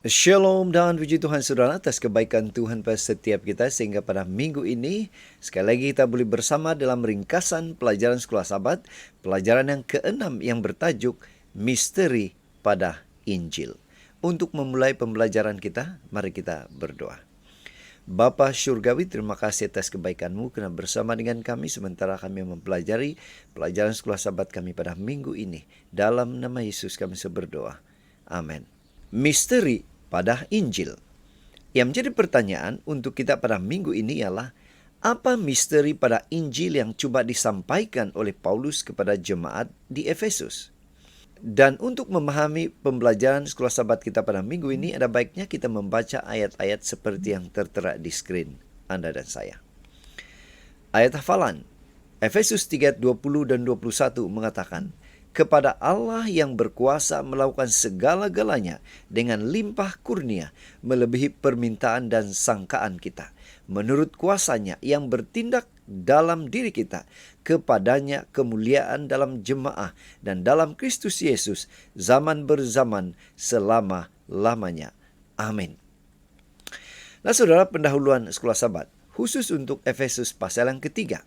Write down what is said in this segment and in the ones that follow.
Shalom dan puji Tuhan saudara atas kebaikan Tuhan pada setiap kita sehingga pada minggu ini sekali lagi kita boleh bersama dalam ringkasan pelajaran Sekolah Sabat, pelajaran yang keenam yang bertajuk Misteri pada Injil. Untuk memulai pembelajaran kita, mari kita berdoa. Bapa Syurgawi, terima kasih atas kebaikan-Mu karena bersama dengan kami sementara kami mempelajari pelajaran Sekolah Sabat kami pada minggu ini. Dalam nama Yesus kami berdoa. Amin. Misteri pada Injil. Yang menjadi pertanyaan untuk kita pada minggu ini ialah, apa misteri pada Injil yang coba disampaikan oleh Paulus kepada jemaat di Efesus? Dan untuk memahami pembelajaran Sekolah Sabat kita pada minggu ini, ada baiknya kita membaca ayat-ayat seperti yang tertera di screen Anda dan saya. Ayat hafalan, Efesus 3:20 dan 21 mengatakan, kepada Allah yang berkuasa melakukan segala-galanya dengan limpah kurnia, melebihi permintaan dan sangkaan kita, menurut kuasanya yang bertindak dalam diri kita, kepadanya kemuliaan dalam jemaah dan dalam Kristus Yesus, zaman berzaman, selama-lamanya. Amin. Nah saudara, pendahuluan Sekolah Sabat, khusus untuk Efesus pasal yang ketiga.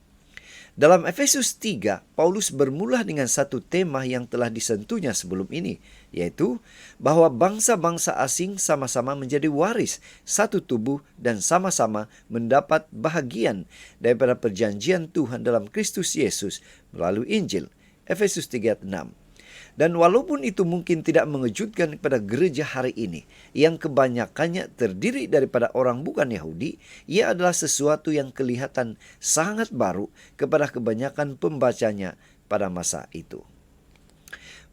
Dalam Efesus 3, Paulus bermula dengan satu tema yang telah disentuhnya sebelum ini, yaitu bahwa bangsa-bangsa asing sama-sama menjadi waris satu tubuh dan sama-sama mendapat bahagian daripada perjanjian Tuhan dalam Kristus Yesus melalui Injil. Efesus 3:6. Dan walaupun itu mungkin tidak mengejutkan kepada gereja hari ini, yang kebanyakannya terdiri daripada orang bukan Yahudi, ia adalah sesuatu yang kelihatan sangat baru kepada kebanyakan pembacanya pada masa itu.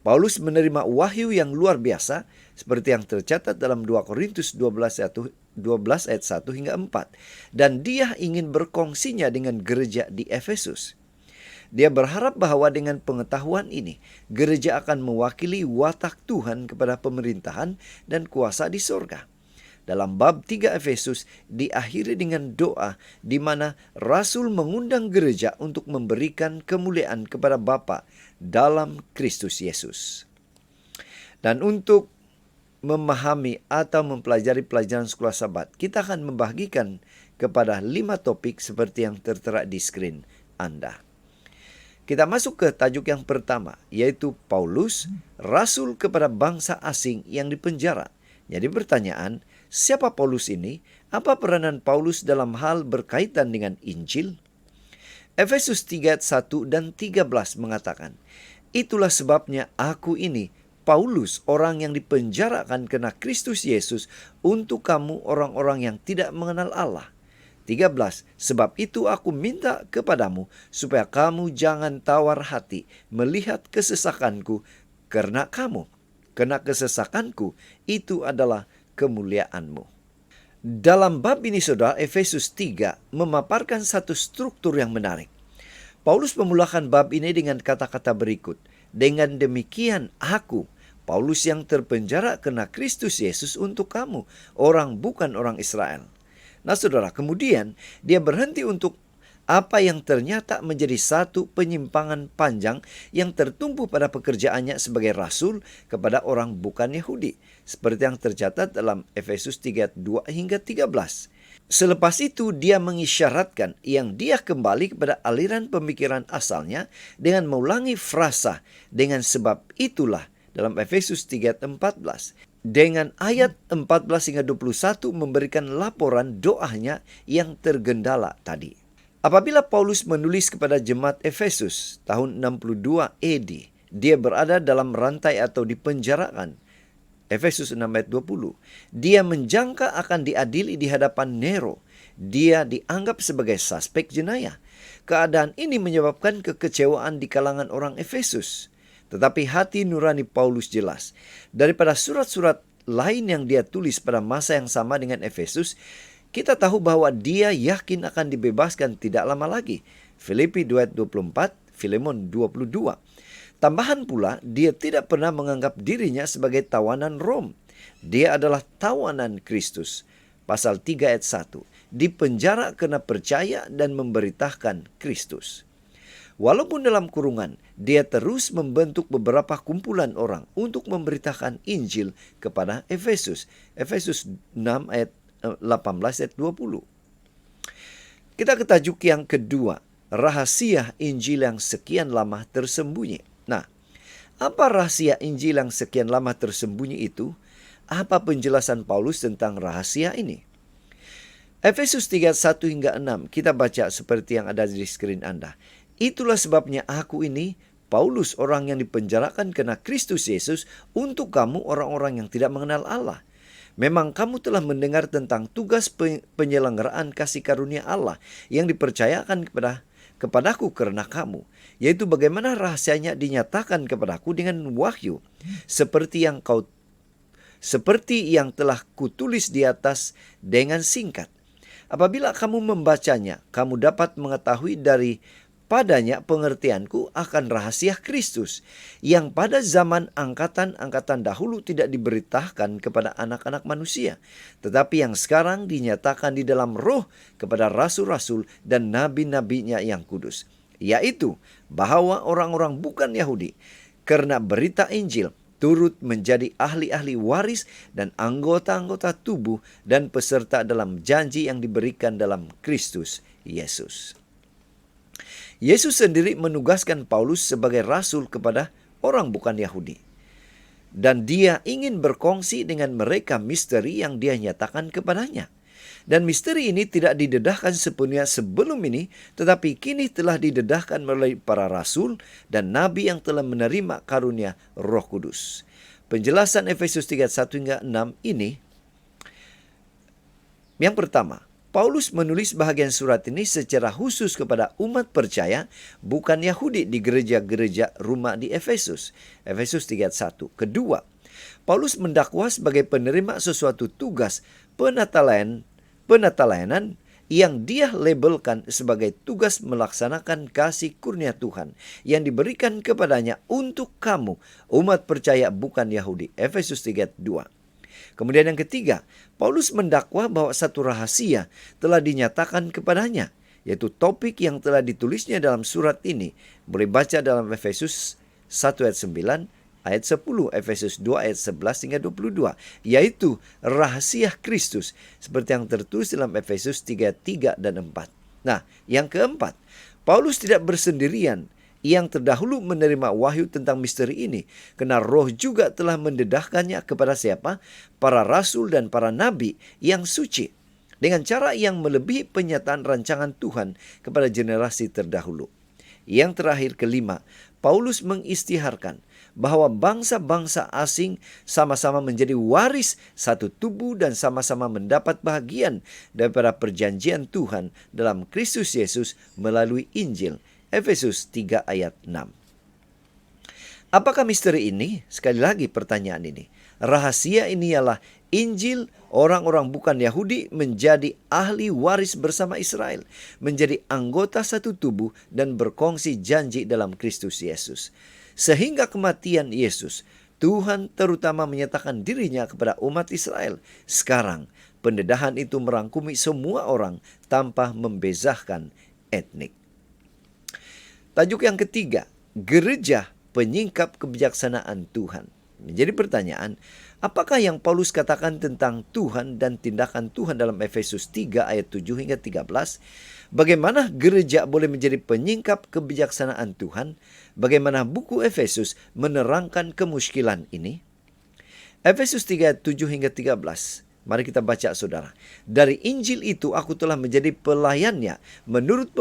Paulus menerima wahyu yang luar biasa, seperti yang tercatat dalam 2 Korintus 12 ayat 1 hingga 4. Dan dia ingin berkongsinya dengan gereja di Efesus. Dia berharap bahwa dengan pengetahuan ini, gereja akan mewakili watak Tuhan kepada pemerintahan dan kuasa di sorga. Dalam bab 3 Efesus diakhiri dengan doa di mana Rasul mengundang gereja untuk memberikan kemuliaan kepada Bapa dalam Kristus Yesus. Dan untuk memahami atau mempelajari pelajaran Sekolah Sabat, kita akan membagikan kepada 5 topik seperti yang tertera di screen Anda. Kita masuk ke tajuk yang pertama, yaitu Paulus, Rasul kepada bangsa asing yang dipenjara. Jadi pertanyaan, siapa Paulus ini? Apa peranan Paulus dalam hal berkaitan dengan Injil? Efesus 3 ayat 1 dan 13 mengatakan, itulah sebabnya aku ini, Paulus, orang yang dipenjarakan karena Kristus Yesus, untuk kamu orang-orang yang tidak mengenal Allah. 13. Sebab itu aku minta kepadamu supaya kamu jangan tawar hati melihat kesesakanku karena kesesakanku itu adalah kemuliaanmu. Dalam bab ini saudara, Efesus 3 memaparkan satu struktur yang menarik. Paulus memulakan bab ini dengan kata-kata berikut. Dengan demikian aku, Paulus yang terpenjara karena Kristus Yesus untuk kamu, orang bukan orang Israel. Nah saudara, kemudian dia berhenti untuk apa yang ternyata menjadi satu penyimpangan panjang yang tertumpu pada pekerjaannya sebagai rasul kepada orang bukan Yahudi. Seperti yang tercatat dalam Efesus 3 ayat 2 hingga 13. Selepas itu dia mengisyaratkan yang dia kembali kepada aliran pemikiran asalnya dengan mengulangi frasa dengan sebab itulah dalam Efesus 3 ayat 14. Dengan ayat 14 hingga 21 memberikan laporan doanya yang tergendala tadi. Apabila Paulus menulis kepada jemaat Efesus tahun 62 AD, dia berada dalam rantai atau dipenjarakan. Efesus 6 ayat 20. Dia menjangka akan diadili di hadapan Nero. Dia dianggap sebagai suspek jenayah. Keadaan ini menyebabkan kekecewaan di kalangan orang Efesus. Tetapi hati nurani Paulus jelas. Daripada surat-surat lain yang dia tulis pada masa yang sama dengan Efesus, kita tahu bahwa dia yakin akan dibebaskan tidak lama lagi. Filipi 2 ayat 24, Filemon 22. Tambahan pula, dia tidak pernah menganggap dirinya sebagai tawanan Rom. Dia adalah tawanan Kristus. Pasal 3 ayat 1. Dipenjara karena percaya dan memberitakan Kristus. Walaupun dalam kurungan, dia terus membentuk beberapa kumpulan orang untuk memberitakan Injil kepada Efesus. Efesus 6 ayat 18 ayat 20. Kita ke tajuk yang kedua, rahasia Injil yang sekian lama tersembunyi. Nah, apa rahasia Injil yang sekian lama tersembunyi itu? Apa penjelasan Paulus tentang rahasia ini? Efesus 3, 1 hingga 6, kita baca seperti yang ada di skrin Anda. Itulah sebabnya aku ini, Paulus, orang yang dipenjarakan karena Kristus Yesus, untuk kamu orang-orang yang tidak mengenal Allah. Memang kamu telah mendengar tentang tugas penyelenggaraan kasih karunia Allah yang dipercayakan kepadaku karena kamu, yaitu bagaimana rahasianya dinyatakan kepadaku dengan wahyu, seperti yang telah kutulis di atas dengan singkat. Apabila kamu membacanya, kamu dapat mengetahui daripadanya pengertianku akan rahasia Kristus, yang pada zaman angkatan-angkatan dahulu tidak diberitakan kepada anak-anak manusia, tetapi yang sekarang dinyatakan di dalam roh kepada rasul-rasul dan nabi-nabinya yang kudus, yaitu bahwa orang-orang bukan Yahudi, karena berita Injil, turut menjadi ahli-ahli waris dan anggota-anggota tubuh dan peserta dalam janji yang diberikan dalam Kristus Yesus. Yesus sendiri menugaskan Paulus sebagai rasul kepada orang bukan Yahudi. Dan dia ingin berkongsi dengan mereka misteri yang dia nyatakan kepadanya. Dan misteri ini tidak didedahkan sepenuhnya sebelum ini, tetapi kini telah didedahkan melalui para rasul dan nabi yang telah menerima karunia Roh Kudus. Penjelasan Efesus 3, 1 hingga 6 ini, yang pertama, Paulus menulis bahagian surat ini secara khusus kepada umat percaya bukan Yahudi di gereja-gereja rumah di Efesus. Efesus 3, 1. Kedua, Paulus mendakwa sebagai penerima sesuatu tugas penatalayanan yang dia labelkan sebagai tugas melaksanakan kasih kurnia Tuhan yang diberikan kepadanya untuk kamu, umat percaya bukan Yahudi. Efesus 3, 2. Kemudian yang ketiga, Paulus mendakwa bahwa satu rahasia telah dinyatakan kepadanya, yaitu topik yang telah ditulisnya dalam surat ini. Boleh baca dalam Efesus 1 ayat 9, ayat 10, Efesus 2 ayat 11 hingga 22, yaitu rahasia Kristus, seperti yang tertulis dalam Efesus 3, 3 dan 4. Nah, yang keempat, Paulus tidak bersendirian yang terdahulu menerima wahyu tentang misteri ini, karena Roh juga telah mendedahkannya kepada siapa? Para rasul dan para nabi yang suci, dengan cara yang melebihi penyataan rancangan Tuhan kepada generasi terdahulu. Yang terakhir, kelima, Paulus mengisytiharkan bahwa bangsa-bangsa asing sama-sama menjadi waris satu tubuh dan sama-sama mendapat bahagian daripada perjanjian Tuhan dalam Kristus Yesus melalui Injil. Efesus 3 ayat 6. Apakah misteri ini? Sekali lagi pertanyaan ini. Rahasia ini ialah Injil, orang-orang bukan Yahudi menjadi ahli waris bersama Israel, menjadi anggota satu tubuh dan berkongsi janji dalam Kristus Yesus. Sehingga kematian Yesus, Tuhan terutama menyatakan dirinya kepada umat Israel. Sekarang, pendedahan itu merangkumi semua orang tanpa membezakan etnik. Tajuk yang ketiga, gereja penyingkap kebijaksanaan Tuhan. Menjadi pertanyaan, apakah yang Paulus katakan tentang Tuhan dan tindakan Tuhan dalam Efesus 3 ayat 7 hingga 13? Bagaimana gereja boleh menjadi penyingkap kebijaksanaan Tuhan? Bagaimana buku Efesus menerangkan kemuskilan ini? Efesus 3 ayat 7 hingga 13. Mari kita baca, saudara. Dari Injil itu aku telah menjadi pelayannya menurut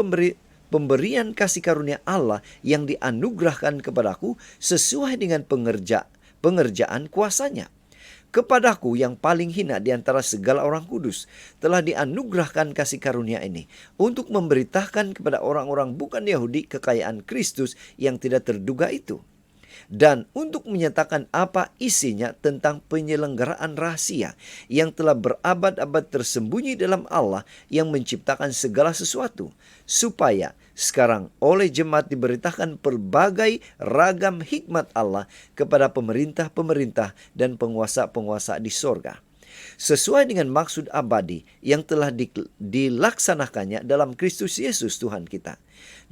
pemberian kasih karunia Allah yang dianugerahkan kepadaku sesuai dengan pengerjaan kuasanya. Kepadaku yang paling hina di antara segala orang kudus telah dianugerahkan kasih karunia ini untuk memberitakan kepada orang-orang bukan Yahudi kekayaan Kristus yang tidak terduga itu, dan untuk menyatakan apa isinya tentang penyelenggaraan rahasia yang telah berabad-abad tersembunyi dalam Allah yang menciptakan segala sesuatu, supaya sekarang oleh jemaat diberitakan pelbagai ragam hikmat Allah kepada pemerintah-pemerintah dan penguasa-penguasa di sorga. sesuai dengan maksud abadi yang telah dilaksanakannya dalam Kristus Yesus Tuhan kita.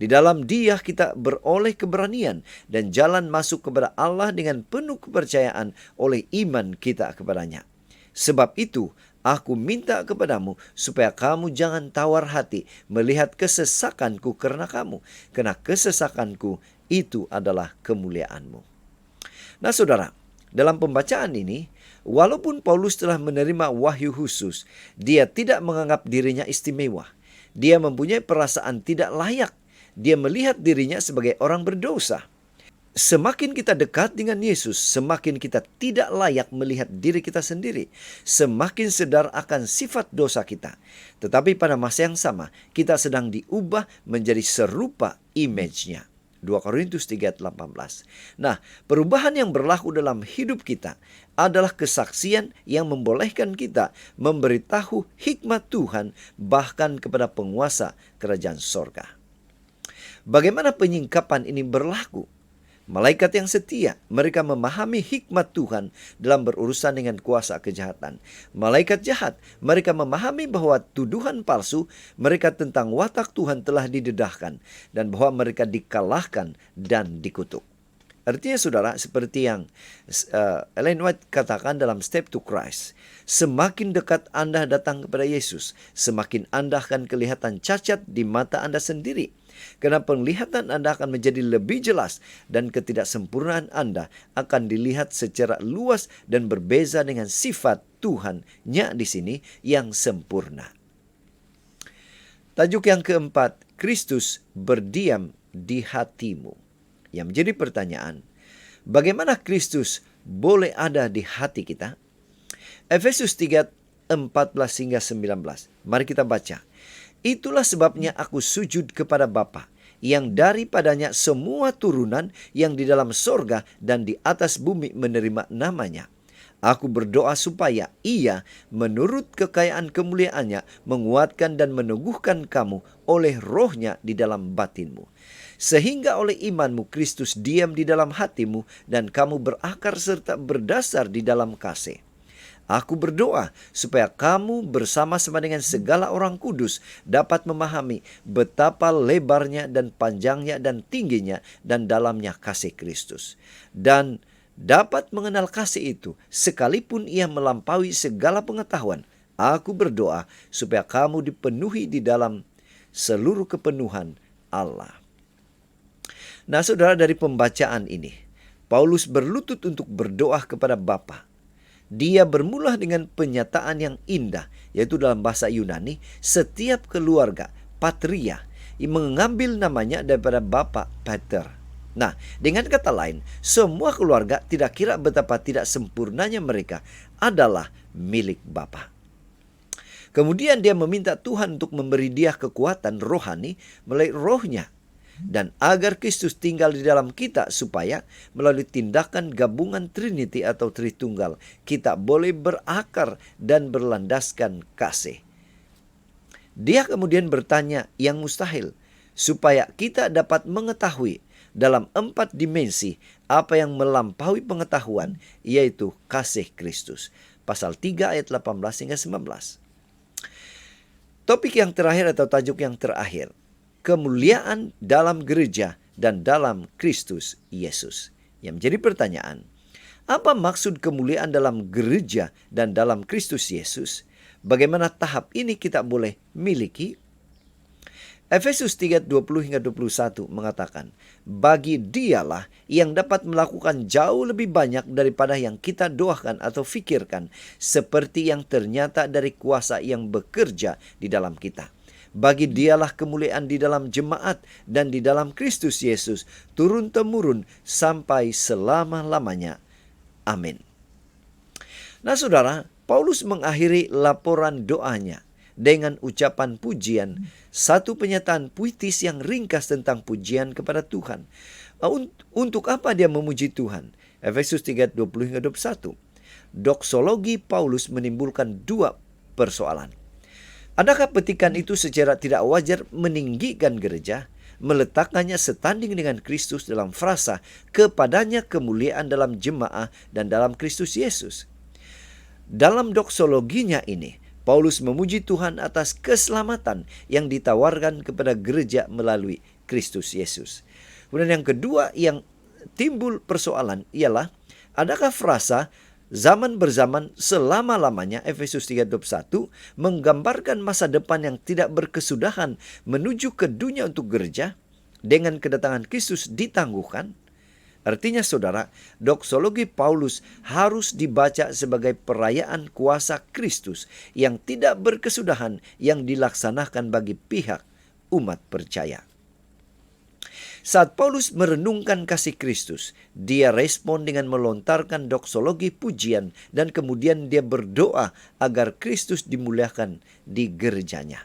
Di dalam Dia kita beroleh keberanian dan jalan masuk kepada Allah dengan penuh kepercayaan oleh iman kita kepadanya. Sebab itu, aku minta kepadamu supaya kamu jangan tawar hati melihat kesesakanku karena kamu, karena kesesakanku itu adalah kemuliaanmu. Nah saudara, dalam pembacaan ini, walaupun Paulus telah menerima wahyu khusus, dia tidak menganggap dirinya istimewa. Dia mempunyai perasaan tidak layak. Dia melihat dirinya sebagai orang berdosa. Semakin kita dekat dengan Yesus, semakin kita tidak layak melihat diri kita sendiri. Semakin sadar akan sifat dosa kita. Tetapi pada masa yang sama, kita sedang diubah menjadi serupa image-nya. 2 Korintus 3:18. Nah, perubahan yang berlaku dalam hidup kita adalah kesaksian yang membolehkan kita memberitahu hikmat Tuhan bahkan kepada penguasa kerajaan sorga. Bagaimana penyingkapan ini berlaku? Malaikat yang setia, mereka memahami hikmat Tuhan dalam berurusan dengan kuasa kejahatan. Malaikat jahat, mereka memahami bahwa tuduhan palsu mereka tentang watak Tuhan telah didedahkan dan bahwa mereka dikalahkan dan dikutuk. Artinya saudara, seperti yang Ellen White katakan dalam Step to Christ, semakin dekat Anda datang kepada Yesus, semakin Anda akan kelihatan cacat di mata Anda sendiri. Karena penglihatan Anda akan menjadi lebih jelas dan ketidaksempurnaan Anda akan dilihat secara luas dan berbeza dengan sifat Tuhan-nya di sini yang sempurna. Tajuk yang keempat, Kristus berdiam di hatimu. Yang menjadi pertanyaan, bagaimana Kristus boleh ada di hati kita? Efesus 3:14 hingga 19. Mari kita baca. Itulah sebabnya aku sujud kepada Bapa, yang daripadanya semua turunan yang di dalam sorga dan di atas bumi menerima namanya. Aku berdoa supaya Ia menurut kekayaan kemuliaannya menguatkan dan meneguhkan kamu oleh rohnya di dalam batinmu. Sehingga oleh imanmu Kristus diam di dalam hatimu dan kamu berakar serta berdasar di dalam kasih. Aku berdoa supaya kamu bersama-sama dengan segala orang kudus dapat memahami betapa lebarnya dan panjangnya dan tingginya dan dalamnya kasih Kristus. Dan dapat mengenal kasih itu sekalipun ia melampaui segala pengetahuan. Aku berdoa supaya kamu dipenuhi di dalam seluruh kepenuhan Allah. Nah saudara, dari pembacaan ini, Paulus berlutut untuk berdoa kepada Bapa. Dia bermula dengan penyataan yang indah, yaitu dalam bahasa Yunani, setiap keluarga, patria, mengambil namanya daripada Bapa, Pater. Nah, dengan kata lain, semua keluarga, tidak kira betapa tidak sempurnanya mereka, adalah milik Bapa. Kemudian dia meminta Tuhan untuk memberi dia kekuatan rohani melalui rohnya. Dan agar Kristus tinggal di dalam kita supaya melalui tindakan gabungan Trinity atau Tritunggal kita boleh berakar dan berlandaskan kasih. Dia kemudian bertanya yang mustahil supaya kita dapat mengetahui dalam 4 dimensi apa yang melampaui pengetahuan, yaitu kasih Kristus. Pasal 3 ayat 18 hingga 19. Topik yang terakhir atau tajuk yang terakhir, kemuliaan dalam gereja dan dalam Kristus Yesus. Yang menjadi pertanyaan, apa maksud kemuliaan dalam gereja dan dalam Kristus Yesus? Bagaimana tahap ini kita boleh miliki? Efesus 3:20 hingga 21 mengatakan, bagi Dialah yang dapat melakukan jauh lebih banyak daripada yang kita doakan atau fikirkan, seperti yang ternyata dari kuasa yang bekerja di dalam kita. Bagi Dialah kemuliaan di dalam jemaat dan di dalam Kristus Yesus turun-temurun sampai selama-lamanya. Amin. Nah saudara, Paulus mengakhiri laporan doanya dengan ucapan pujian, satu pernyataan puitis yang ringkas tentang pujian kepada Tuhan. Untuk apa dia memuji Tuhan? Efesus 3:20 hingga 21. Doksologi Paulus menimbulkan 2 persoalan. Adakah petikan itu secara tidak wajar meninggikan gereja, meletakkannya setanding dengan Kristus dalam frasa kepadanya kemuliaan dalam jemaah dan dalam Kristus Yesus? Dalam doksologinya ini, Paulus memuji Tuhan atas keselamatan yang ditawarkan kepada gereja melalui Kristus Yesus. Kemudian yang kedua yang timbul persoalan ialah, adakah frasa zaman berzaman selama-lamanya, Efesus 3:21, menggambarkan masa depan yang tidak berkesudahan menuju ke dunia untuk gereja dengan kedatangan Kristus ditangguhkan? Artinya saudara, doksologi Paulus harus dibaca sebagai perayaan kuasa Kristus yang tidak berkesudahan yang dilaksanakan bagi pihak umat percaya. Saat Paulus merenungkan kasih Kristus, dia respon dengan melontarkan doksologi pujian dan kemudian dia berdoa agar Kristus dimuliakan di gerejanya.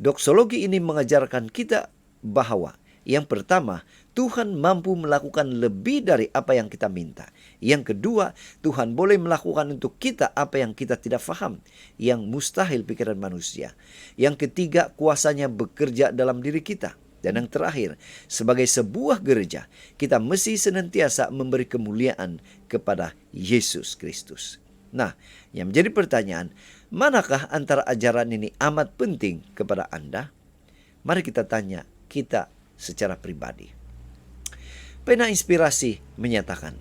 Doksologi ini mengajarkan kita bahwa yang pertama, Tuhan mampu melakukan lebih dari apa yang kita minta. Yang kedua, Tuhan boleh melakukan untuk kita apa yang kita tidak faham, yang mustahil pikiran manusia. Yang ketiga, kuasanya bekerja dalam diri kita. Dan yang terakhir, sebagai sebuah gereja, kita mesti senantiasa memberi kemuliaan kepada Yesus Kristus. Nah, yang menjadi pertanyaan, manakah antara ajaran ini amat penting kepada Anda? Mari kita tanya kita secara pribadi. Pena Inspirasi menyatakan,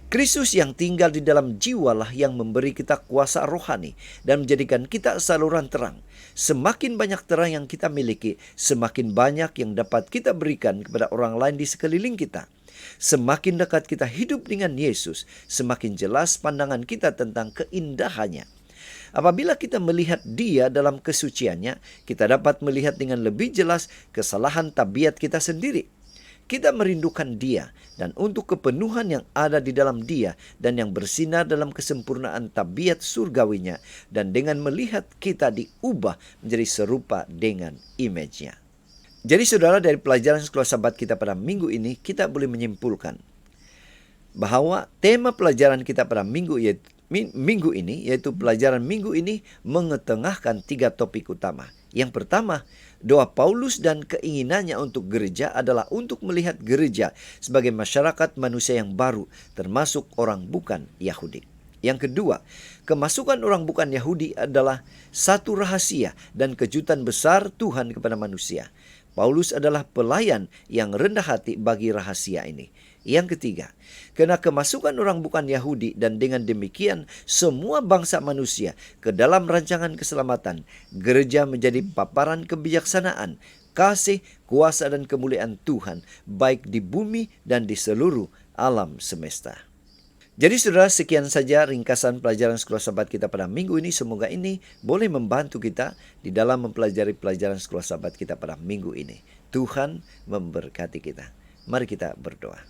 Kristus yang tinggal di dalam jiwalah yang memberi kita kuasa rohani dan menjadikan kita saluran terang. Semakin banyak terang yang kita miliki, semakin banyak yang dapat kita berikan kepada orang lain di sekeliling kita. Semakin dekat kita hidup dengan Yesus, semakin jelas pandangan kita tentang keindahannya. Apabila kita melihat Dia dalam kesuciannya, kita dapat melihat dengan lebih jelas kesalahan tabiat kita sendiri. Kita merindukan Dia dan untuk kepenuhan yang ada di dalam Dia dan yang bersinar dalam kesempurnaan tabiat surgawinya, dan dengan melihat kita diubah menjadi serupa dengan image-nya. Jadi saudara, dari pelajaran Sekolah Sabat kita pada minggu ini, kita boleh menyimpulkan bahwa tema pelajaran kita pada minggu ini, yaitu pelajaran minggu ini mengetengahkan 3 topik utama. Yang pertama, doa Paulus dan keinginannya untuk gereja adalah untuk melihat gereja sebagai masyarakat manusia yang baru, termasuk orang bukan Yahudi. Yang kedua, kemasukan orang bukan Yahudi adalah satu rahasia dan kejutan besar Tuhan kepada manusia. Paulus adalah pelayan yang rendah hati bagi rahasia ini. Yang ketiga, karena kemasukan orang bukan Yahudi dan dengan demikian semua bangsa manusia ke dalam rancangan keselamatan, gereja menjadi paparan kebijaksanaan, kasih, kuasa dan kemuliaan Tuhan baik di bumi dan di seluruh alam semesta. Jadi saudara, sekian saja ringkasan pelajaran Sekolah Sabat kita pada minggu ini. Semoga ini boleh membantu kita di dalam mempelajari pelajaran Sekolah Sabat kita pada minggu ini. Tuhan memberkati kita. Mari kita berdoa.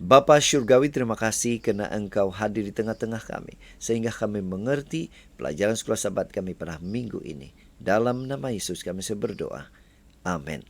Bapa Syurgawi, terima kasih karena Engkau hadir di tengah-tengah kami, sehingga kami mengerti pelajaran Sekolah Sabat kami pada minggu ini. Dalam nama Yesus kami berdoa. Amin.